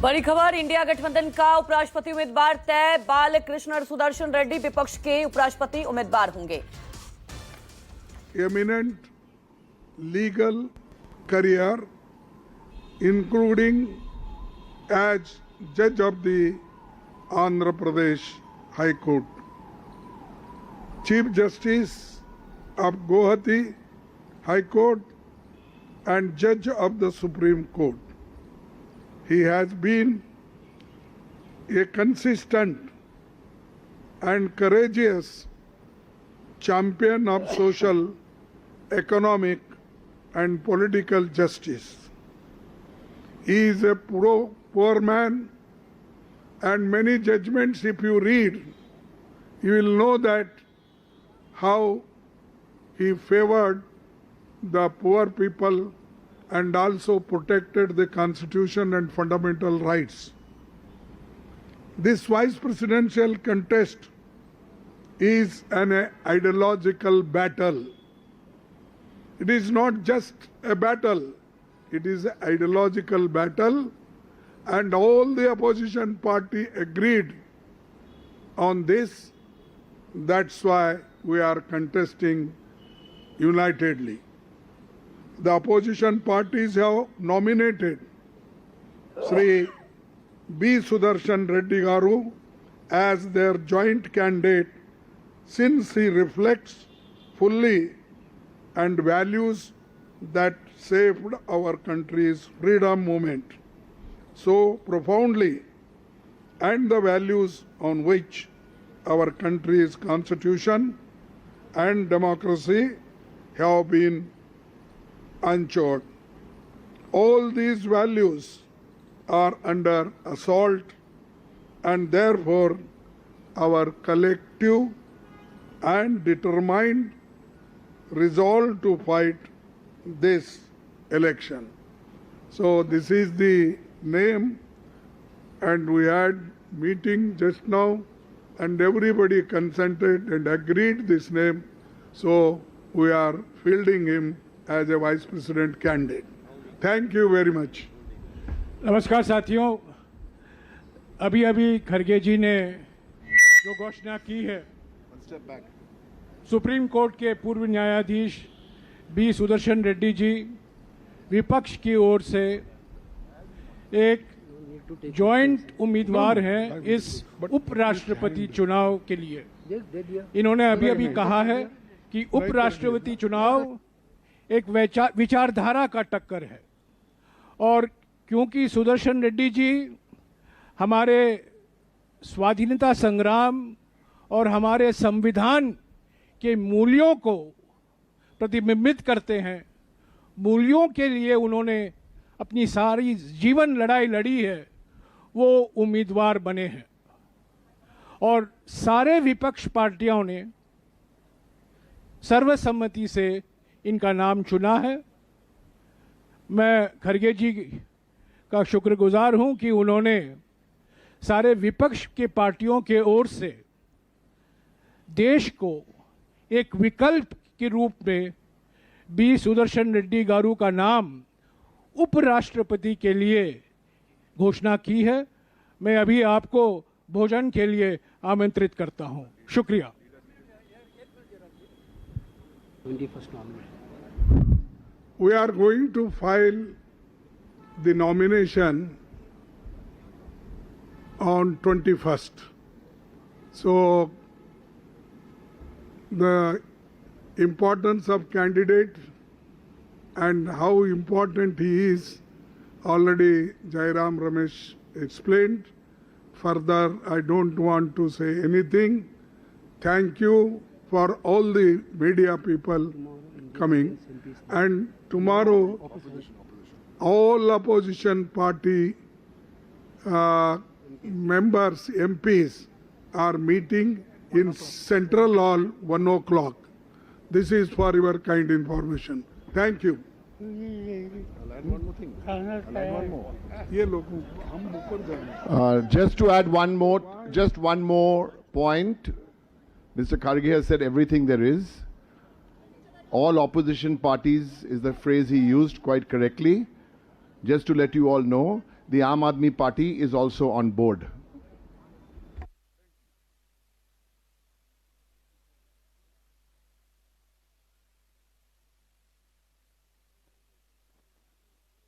बड़ी खबर, इंडिया गठबंधन का उपराष्ट्रपति उम्मीदवार तय। बालकृष्ण सुदर्शन रेड्डी विपक्ष के उपराष्ट्रपति उम्मीदवार होंगे। Eminent legal career including as जज of the Andhra Pradesh high court, chief justice of Guwahati High Court and Judge of the Supreme Court. He has been a consistent and courageous champion of social, economic and political justice. He is a poor man, and many judgments, if you read, you will know that how he favored the poor people and also protected the constitution and fundamental rights. This vice presidential contest is an ideological battle. It is not just a battle, it is an ideological battle, and all the opposition party agreed on this. That's why we are contesting unitedly. The opposition parties have nominated Sri B. Sudarshan Reddy Garu as their joint candidate since he reflects fully and values that saved our country's freedom movement so profoundly, and the values on which our country's constitution and democracy have been anchored. All these values are under assault, and therefore our collective and determined resolve to fight this election. So this is the name, and we had meeting just now and everybody consented and agreed this name. So we are fielding him as a vice president candidate. Thank you very much. नमस्कार साथियों, अभी अभी खड़गे जी ने जो घोषणा की है, सुप्रीम कोर्ट के पूर्व न्यायाधीश बी सुदर्शन रेड्डी जी विपक्ष की ओर से एक जॉइंट उम्मीदवार हैं इस उपराष्ट्रपति चुनाव के लिए। इन्होंने अभी अभी कहा है कि उपराष्ट्रपति चुनाव एक विचारधारा का टक्कर है, और क्योंकि सुदर्शन रेड्डी जी हमारे स्वाधीनता संग्राम और हमारे संविधान के मूल्यों को प्रतिबिंबित करते हैं, मूल्यों के लिए उन्होंने अपनी सारी जीवन लड़ाई लड़ी है, वो उम्मीदवार बने हैं। और सारे विपक्ष पार्टियों ने सर्वसम्मति से इनका नाम चुना है। मैं खड़गे जी का शुक्रगुजार हूं कि उन्होंने सारे विपक्ष के पार्टियों के ओर से देश को एक विकल्प के रूप में बी सुदर्शन रेड्डी गारू का नाम उपराष्ट्रपति के लिए घोषणा की है। मैं अभी आपको भोजन के लिए आमंत्रित करता हूं। शुक्रिया। We are going to file the nomination on 21st. So the importance of candidate and how important he is already Jairam Ramesh explained. Further, I don't want to say anything. Thank you for all the media people coming. And tomorrow, all opposition party members, MPs, are meeting in Central Hall 1 o'clock. This is for your kind information. Thank you. I'll add one more thing. Just to add one more point. Mr. Kharge has said everything there is. All opposition parties is the phrase he used quite correctly. Just to let you all know, the Aam Aadmi Party is also on board.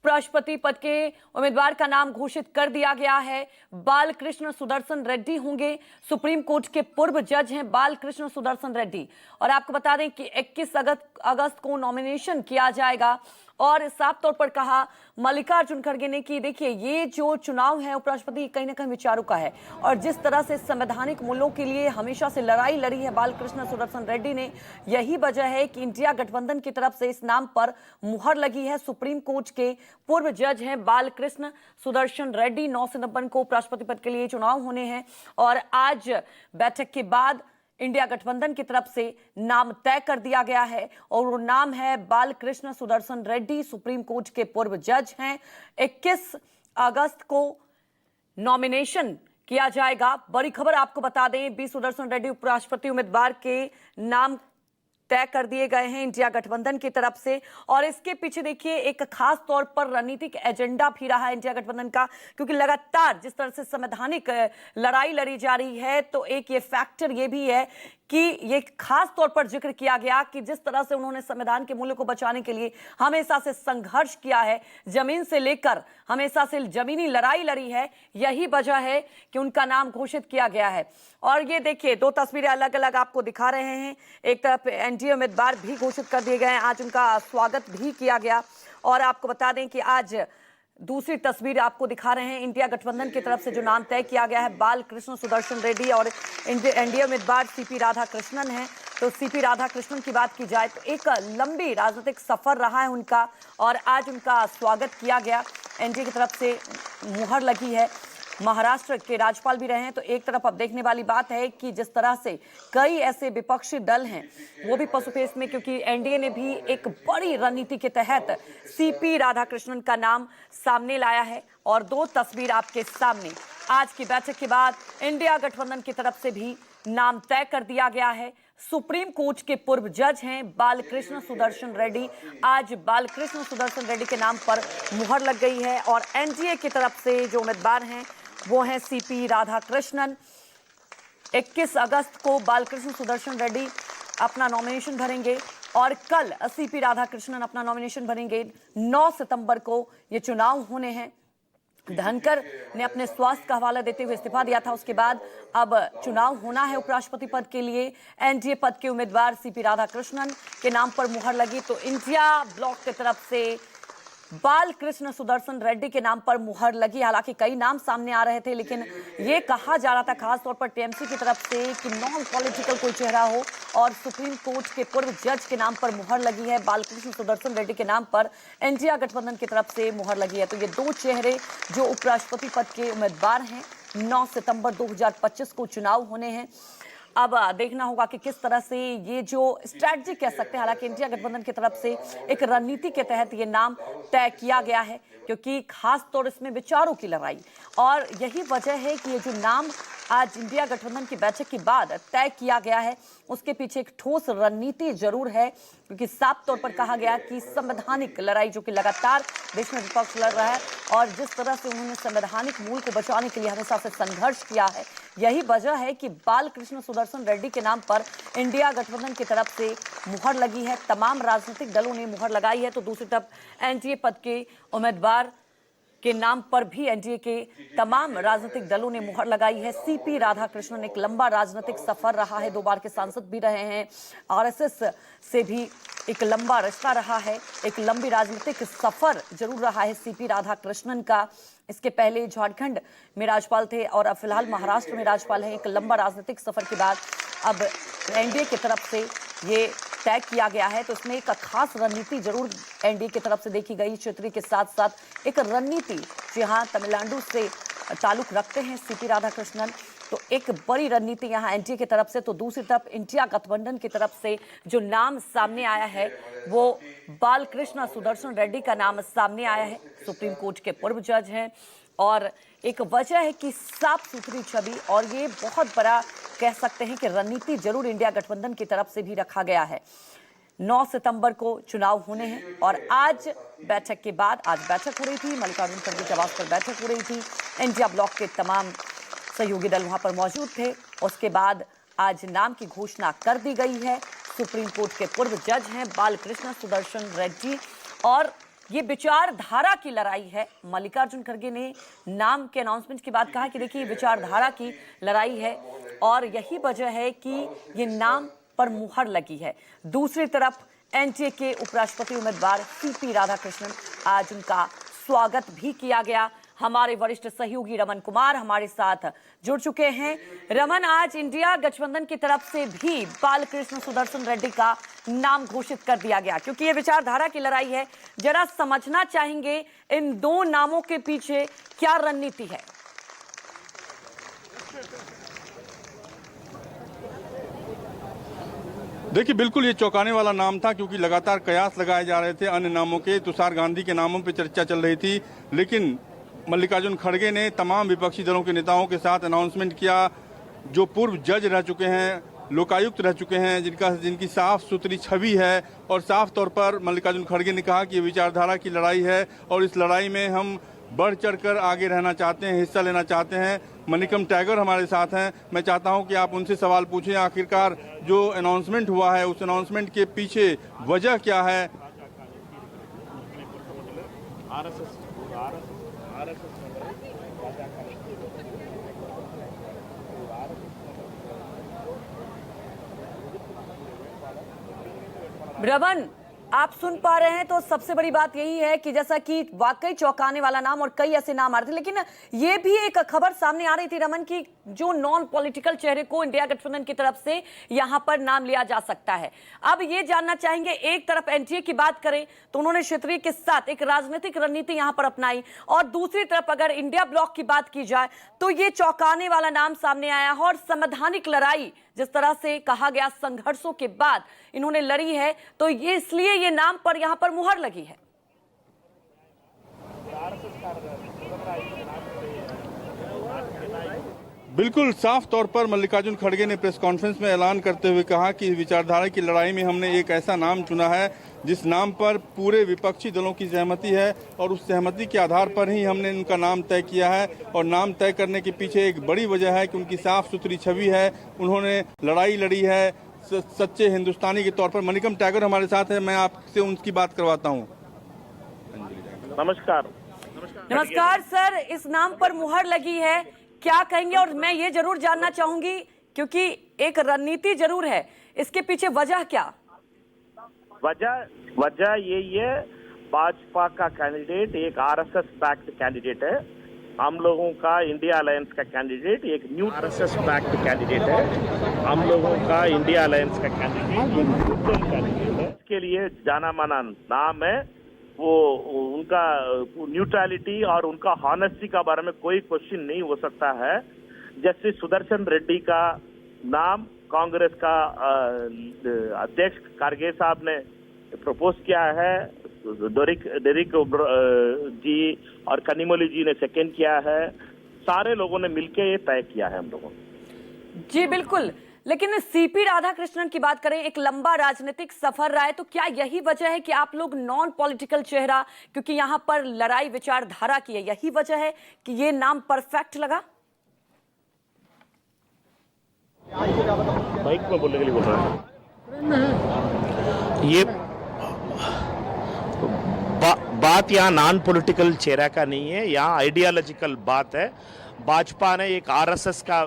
उपराष्ट्रपति पद के उम्मीदवार का नाम घोषित कर दिया गया है। बालकृष्ण सुदर्शन रेड्डी होंगे। सुप्रीम कोर्ट के पूर्व जज हैं बालकृष्ण सुदर्शन रेड्डी। और आपको बता दें कि 21 अगस्त को नॉमिनेशन किया जाएगा। और साफ तौर पर कहा मल्लिकार्जुन खड़गे ने कि देखिए ये जो चुनाव है उपराष्ट्रपति कहीं ना कहीं विचारों का है, और जिस तरह से संवैधानिक मूल्यों के लिए हमेशा से लड़ाई लड़ी है बालकृष्ण सुदर्शन रेड्डी ने, यही वजह है कि इंडिया गठबंधन की तरफ से इस नाम पर मुहर लगी है। सुप्रीम कोर्ट के पूर्व जज हैं बालकृष्ण सुदर्शन रेड्डी। 9 सितंबर को उपराष्ट्रपति पद के लिए चुनाव होने हैं और आज बैठक के बाद इंडिया गठबंधन की तरफ से नाम तय कर दिया गया है और वो नाम है बालकृष्ण सुदर्शन रेड्डी। सुप्रीम कोर्ट के पूर्व जज हैं। 21 अगस्त को नॉमिनेशन किया जाएगा। बड़ी खबर आपको बता दें, बी सुदर्शन रेड्डी उपराष्ट्रपति उम्मीदवार के नाम तय कर दिए गए हैं इंडिया गठबंधन की तरफ से। और इसके पीछे देखिए एक खास तौर पर रणनीतिक एजेंडा भी रहा है इंडिया गठबंधन का, क्योंकि लगातार जिस तरह से संवैधानिक लड़ाई लड़ी जा रही है, तो एक ये फैक्टर ये भी है कि ये खास तौर पर जिक्र किया गया कि जिस तरह से उन्होंने संविधान के मूल्यों को बचाने के लिए हमेशा से संघर्ष किया है, जमीन से लेकर हमेशा से जमीनी लड़ाई लड़ी है, यही वजह है कि उनका नाम घोषित किया गया है। और ये देखिए 2 तस्वीरें अलग अलग आपको दिखा रहे हैं। एक तरफ एनडीए उम्मीदवार भी घोषित कर दिए गए हैं, आज उनका स्वागत भी किया गया। और आपको बता दें कि आज दूसरी तस्वीर आपको दिखा रहे हैं इंडिया गठबंधन की तरफ से जो नाम तय किया गया है बालकृष्ण सुदर्शन रेड्डी और एनडीए उम्मीदवार सीपी राधाकृष्णन हैं। तो सीपी राधाकृष्णन की बात की जाए तो एक लंबी राजनीतिक सफर रहा है उनका और आज उनका स्वागत किया गया। एनडीए की तरफ से मुहर लगी है। महाराष्ट्र के राज्यपाल भी रहे हैं। तो एक तरफ अब देखने वाली बात है कि जिस तरह से कई ऐसे विपक्षी दल हैं वो भी पसुपेश में, क्योंकि एनडीए ने भी एक बड़ी रणनीति के तहत सीपी राधाकृष्णन का नाम सामने लाया है। और 2 तस्वीर आपके सामने आज की बैठक के बाद इंडिया गठबंधन की तरफ से भी नाम तय कर दिया गया है। सुप्रीम कोर्ट के पूर्व जज हैं बालकृष्ण सुदर्शन रेड्डी। आज बालकृष्ण सुदर्शन रेड्डी के नाम पर मुहर लग गई है और एनडीए की तरफ से जो उम्मीदवार हैं वो हैं सीपी राधाकृष्णन। 21 अगस्त को बालकृष्ण सुदर्शन रेड्डी अपना नॉमिनेशन भरेंगे और कल सीपी राधाकृष्णन अपना नॉमिनेशन भरेंगे। 9 सितंबर को ये चुनाव होने हैं। धनखड़ ने अपने स्वास्थ्य का हवाला देते हुए इस्तीफा दिया था। उसके बाद अब चुनाव होना है उपराष्ट्रपति पद के लिए। एनडीए पद के उम्मीदवार सीपी राधाकृष्णन के नाम पर मुहर लगी तो इंडिया ब्लॉक की तरफ से बालकृष्ण सुदर्शन रेड्डी के नाम पर मुहर लगी। हालांकि कई नाम सामने आ रहे थे, लेकिन ये कहा जा रहा था खासतौर पर टीएमसी की तरफ से कि नॉन पॉलिटिकल कोई चेहरा हो, और सुप्रीम कोर्ट के पूर्व जज के नाम पर मुहर लगी है। बालकृष्ण सुदर्शन रेड्डी के नाम पर इंडिया गठबंधन की तरफ से मुहर लगी है। तो ये 2 चेहरे जो उपराष्ट्रपति पद के उम्मीदवार हैं। 9 सितंबर 2025 को चुनाव होने हैं। अब देखना होगा कि किस तरह से ये जो स्ट्रैटेजी कह सकते हैं, हालांकि इंडिया गठबंधन की तरफ से एक रणनीति के तहत ये नाम तय किया गया है, क्योंकि खास तौर इसमें विचारों की लड़ाई, और यही वजह है कि ये जो नाम आज इंडिया गठबंधन की बैठक के बाद तय किया गया है उसके पीछे एक ठोस रणनीति जरूर है, क्योंकि साफ तौर पर कहा गया कि संवैधानिक लड़ाई जो कि लगातार देश में विपक्ष लड़ रहा है और जिस तरह से उन्होंने संवैधानिक मूल को बचाने के लिए हमेशा से संघर्ष किया है, यही वजह है कि बालकृष्ण सुदर्शन रेड्डी के नाम पर इंडिया गठबंधन की तरफ से मुहर लगी है। तमाम राजनीतिक दलों ने मुहर लगाई है। तो दूसरी तरफ एनडीए पद के उम्मीदवार के नाम पर भी एनडीए के तमाम राजनीतिक दलों ने मुहर लगाई है। सीपी राधाकृष्णन एक लंबा राजनीतिक सफर रहा है, 2 बार के सांसद भी रहे हैं। आरएसएस से भी एक लंबा रिश्ता रहा है, एक लंबी राजनीतिक सफर जरूर रहा है सीपी राधाकृष्णन का। इसके पहले झारखंड में राज्यपाल थे और अब फिलहाल महाराष्ट्र में राज्यपाल हैं। एक लंबा राजनीतिक सफर के बाद अब एनडीए की तरफ से ये तय किया गया है। तो इसमें एक खास रणनीति जरूर एनडीए की तरफ से देखी गई। क्षेत्रीय के साथ साथ एक रणनीति, जी हाँ, तमिलनाडु से ताल्लुक रखते हैं सीपी राधाकृष्णन, तो एक बड़ी रणनीति यहाँ एनडीए की तरफ से। तो दूसरी तरफ इंडिया गठबंधन की तरफ से जो नाम सामने आया है वो बालकृष्ण सुदर्शन रेड्डी का नाम सामने आया है। सुप्रीम कोर्ट के पूर्व जज हैं और एक वजह है कि साफ सुथरी छवि, और ये बहुत बड़ा कह सकते हैं कि रणनीति जरूर इंडिया गठबंधन की तरफ से भी रखा गया है। 9 सितंबर को चुनाव होने हैं और आज बैठक के बाद आज बैठक हो रही थी, मल्लिकार्जुन खड़गे के आवास पर बैठक हो रही थी। इंडिया ब्लॉक के तमाम सहयोगी दल वहां पर मौजूद थे। उसके बाद आज नाम की घोषणा कर दी गई है। सुप्रीम कोर्ट के पूर्व जज हैं बालकृष्ण सुदर्शन रेड्डी और ये विचारधारा की लड़ाई है। मल्लिकार्जुन खड़गे ने नाम के अनाउंसमेंट के बाद कहा कि देखिए विचारधारा की लड़ाई है और यही वजह है कि ये नाम पर मुहर लगी है। दूसरी तरफ एनडीए के उपराष्ट्रपति उम्मीदवार सीपी राधाकृष्णन, आज उनका स्वागत भी किया गया। हमारे वरिष्ठ सहयोगी रमन कुमार हमारे साथ जुड़ चुके हैं। रमन, आज इंडिया गठबंधन की तरफ से भी बालकृष्ण सुदर्शन रेड्डी का नाम घोषित कर दिया गया, क्योंकि ये विचारधारा की लड़ाई है। जरा समझना चाहेंगे इन दो नामों के पीछे क्या रणनीति है। देखिए, बिल्कुल ये चौंकाने वाला नाम था, क्योंकि लगातार कयास लगाए जा रहे थे अन्य नामों के। तुषार गांधी के नामों पर चर्चा चल रही थी, लेकिन मल्लिकार्जुन खड़गे ने तमाम विपक्षी दलों के नेताओं के साथ अनाउंसमेंट किया। जो पूर्व जज रह चुके हैं, लोकायुक्त रह चुके हैं, जिनकी साफ सुथरी छवि है, और साफ तौर पर मल्लिकार्जुन खड़गे ने कहा कि ये विचारधारा की लड़ाई है और इस लड़ाई में हम बढ़ चढ़कर आगे रहना चाहते हैं, हिस्सा लेना चाहते हैं। मनिकम टैगर हमारे साथ हैं। मैं चाहता हूं कि आप उनसे सवाल पूछें, आखिरकार जो अनाउंसमेंट हुआ है उस अनाउंसमेंट के पीछे वजह क्या है। रमन, आप सुन पा रहे हैं तो सबसे बड़ी बात यही है कि जैसा कि वाकई चौंकाने वाला नाम और कई ऐसे नाम आ रहे थे, लेकिन ये भी एक खबर सामने आ रही थी रमन की जो नॉन पॉलिटिकल चेहरे को इंडिया गठबंधन की तरफ से यहां पर नाम लिया जा सकता है। अब ये जानना चाहेंगे, एक तरफ एनडीए की बात करें तो उन्होंने क्षेत्रीय के साथ एक राजनीतिक रणनीति यहां पर अपनाई, और दूसरी तरफ अगर इंडिया ब्लॉक की बात की जाए तो ये चौंकाने वाला नाम सामने आया है। और संवैधानिक लड़ाई जिस तरह से कहा गया संघर्षों के बाद इन्होंने लड़ी है, तो ये इसलिए ये नाम पर यहां पर मुहर लगी है। बिल्कुल साफ तौर पर मल्लिकार्जुन खड़गे ने प्रेस कॉन्फ्रेंस में ऐलान करते हुए कहा कि विचारधारा की लड़ाई में हमने एक ऐसा नाम चुना है जिस नाम पर पूरे विपक्षी दलों की सहमति है, और उस सहमति के आधार पर ही हमने उनका नाम तय किया है। और नाम तय करने के पीछे एक बड़ी वजह है कि उनकी साफ सुथरी छवि है, उन्होंने लड़ाई लड़ी है सच्चे हिंदुस्तानी के तौर पर। मनिकम टैगर हमारे साथ है, मैं आपसे उनकी बात करवाता हूँ। नमस्कार सर, इस नाम पर मुहर लगी है, क्या कहेंगे? और मैं ये जरूर जानना चाहूंगी, क्योंकि एक रणनीति जरूर है, इसके पीछे वजह क्या? वजह यही है, भाजपा का कैंडिडेट एक आरएसएस बैक्ड कैंडिडेट है। हम लोगों का इंडिया अलायंस का कैंडिडेट एक न्यू आरएसएस बैक्ड कैंडिडेट है। हम लोगों का इंडिया अलायंस का कैंडिडेट एक न्यूट्रल कैंडिडेट है। इसके लिए जाना माना नाम है, वो उनका न्यूट्रलिटी और उनका हॉनेस्टी का बारे में कोई क्वेश्चन नहीं हो सकता है। जस्टिस सुदर्शन रेड्डी का नाम कांग्रेस का अध्यक्ष खारगे साहब ने प्रपोज किया है, डेरिक जी और कनिमोली जी ने सेकंड किया है, सारे लोगों ने मिलकर ये तय किया है हम लोगों ने। जी बिल्कुल, लेकिन सीपी राधाकृष्णन की बात करें, एक लंबा राजनीतिक सफर रहा है, तो क्या यही वजह है कि आप लोग नॉन पॉलिटिकल चेहरा, क्योंकि यहाँ पर लड़ाई विचारधारा की है, यही वजह है कि ये नाम परफेक्ट लगा? माइक में बोलने के लिए बोल रहा है। ये बात यहाँ नॉन पॉलिटिकल चेहरा का नहीं है, यहाँ आइडियोलॉजिकल बात है। भाजपा ने एक आरएसएस का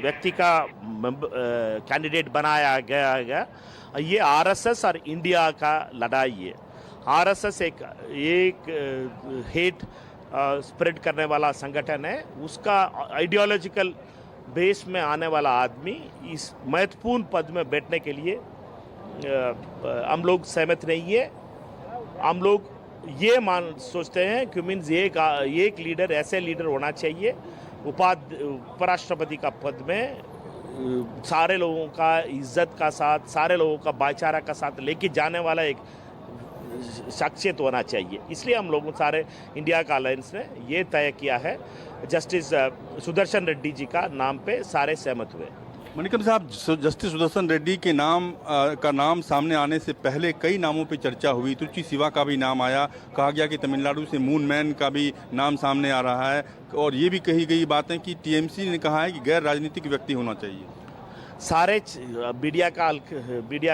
व्यक्ति का कैंडिडेट बनाया गया। ये आरएसएस और इंडिया का लड़ाई है। आरएसएस एक हेट स्प्रेड करने वाला संगठन है, उसका आइडियोलॉजिकल बेस में आने वाला आदमी इस महत्वपूर्ण पद में बैठने के लिए हम लोग सहमत नहीं है। हम लोग ये सोचते हैं कि मीन्स एक लीडर, ऐसे लीडर होना चाहिए उपराष्ट्रपति का पद में, सारे लोगों का इज्जत का साथ, सारे लोगों का भाईचारा का साथ लेके जाने वाला एक शख्सियत होना चाहिए। इसलिए हम लोगों सारे इंडिया का अलायंस ने ये तय किया है, जस्टिस सुदर्शन रेड्डी जी का नाम पे सारे सहमत हुए। मणिकम साहब, जस्टिस सुदर्शन रेड्डी के का नाम सामने आने से पहले कई नामों पे चर्चा हुई। तुलसी सिवा का भी नाम आया, कहा गया कि तमिलनाडु से मून मैन का भी नाम सामने आ रहा है, और ये भी कही गई बातें कि टीएमसी ने कहा है कि गैर राजनीतिक व्यक्ति होना चाहिए। सारे मीडिया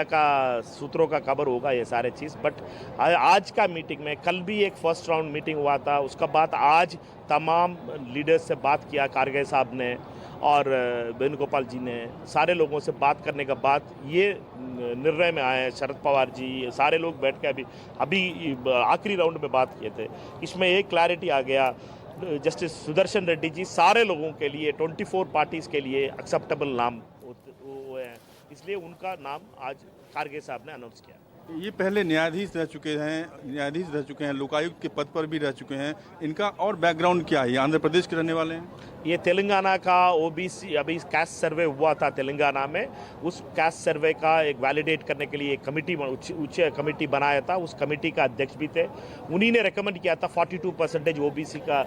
का सूत्रों का खबर होगा ये सारे चीज़, बट आज का मीटिंग में, कल भी एक फर्स्ट राउंड मीटिंग हुआ था, उसका बाद आज तमाम लीडर्स से बात किया, खारगे साहब ने और वेणुगोपाल जी ने, सारे लोगों से बात करने के बाद ये निर्णय में आए। शरद पवार जी, सारे लोग बैठ के अभी आखिरी राउंड में बात किए थे। इसमें एक क्लैरिटी आ गया, जस्टिस सुदर्शन रेड्डी जी सारे लोगों के लिए 24 पार्टीज के लिए एक्सेप्टेबल नाम वो है, इसलिए उनका नाम आज खारगे साहब ने अनाउंस किया। ये पहले न्यायाधीश रह चुके हैं, लोकायुक्त के पद पर भी रह चुके हैं। इनका और बैकग्राउंड क्या है? ये आंध्र प्रदेश के रहने वाले हैं। ये तेलंगाना का ओबीसी अभी कास्ट सर्वे हुआ था तेलंगाना में, उस कास्ट सर्वे का एक वैलिडेट करने के लिए एक कमेटी उच्च कमेटी बनाया था। उस कमेटी का अध्यक्ष भी थे, उन्हीं ने रेकमेंड किया था 42% ओबीसी का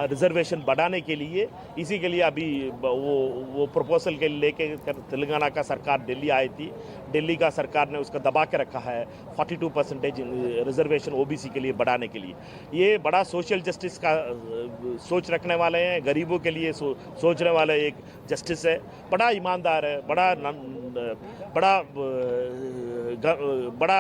रिजर्वेशन बढ़ाने के लिए। इसी के लिए अभी वो प्रपोजल के लेके तेलंगाना का सरकार दिल्ली आई थी। दिल्ली का सरकार ने उसका दबा के रखा है 42% रिजर्वेशन ओबीसी के लिए बढ़ाने के लिए। ये बड़ा सोशल जस्टिस का सोच रखने वाले हैं, गरीबों के लिए सोचने वाले एक जस्टिस है, बड़ा ईमानदार है, बड़ा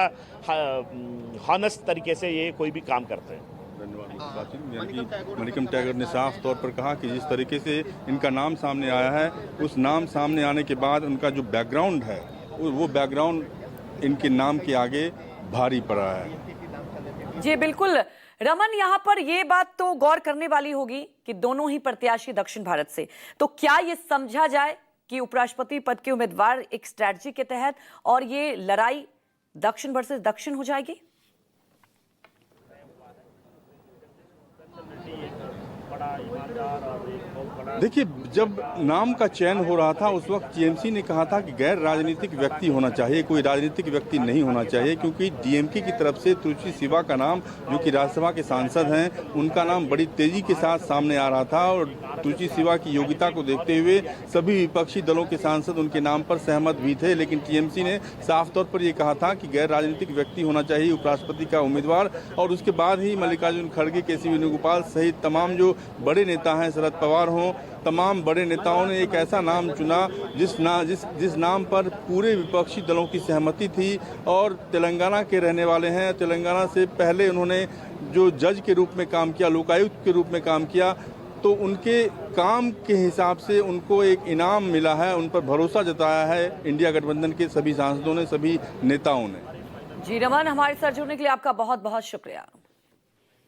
हॉनेस्ट तरीके से ये कोई भी काम करते हैं। धन्यवाद। मणिकम टैगर ने साफ तौर पर कहा कि जिस तरीके से इनका नाम सामने आया है, उस नाम सामने आने के बाद उनका जो बैकग्राउंड है, वो बैकग्राउंड इनके नाम के आगे भारी पड़ा है। जी बिल्कुल रमन, यहाँ पर ये बात तो गौर करने वाली होगी कि दोनों ही प्रत्याशी दक्षिण भारत से, तो क्या ये समझा जाए कि उपराष्ट्रपति पद के उम्मीदवार एक स्ट्रैटेजी के तहत, और ये लड़ाई दक्षिण वर्सेस दक्षिण हो जाएगी? देखिए, जब नाम का चयन हो रहा था उस वक्त टीएमसी ने कहा था कि गैर राजनीतिक व्यक्ति होना चाहिए, कोई राजनीतिक व्यक्ति नहीं होना चाहिए, क्योंकि डीएमके की तरफ से तुलसी सिवा का नाम, जो कि राज्यसभा के सांसद हैं, उनका नाम बड़ी तेजी के साथ सामने आ रहा था, और तुलसी सिवा की योग्यता को देखते हुए सभी विपक्षी दलों के सांसद उनके नाम पर सहमत भी थे। लेकिन टीएमसी ने साफ तौर पर यह कहा था कि गैर राजनीतिक व्यक्ति होना चाहिए उपराष्ट्रपति का उम्मीदवार, और उसके बाद ही मल्लिकार्जुन खड़गे, केसी वेणुगोपाल सहित तमाम जो बड़े नेता हैं, शरद पवार हों, तमाम बड़े नेताओं ने एक ऐसा नाम चुना जिस नाम पर पूरे विपक्षी दलों की सहमति थी, और तेलंगाना के रहने वाले हैं। तेलंगाना से पहले उन्होंने जो जज के रूप में काम किया, लोकायुक्त के रूप में काम किया, तो उनके काम के हिसाब से उनको एक इनाम मिला है, उन पर भरोसा जताया है इंडिया गठबंधन के सभी सांसदों ने, सभी नेताओं ने। जी रमन, हमारे साथ जुड़ने के लिए आपका बहुत बहुत शुक्रिया।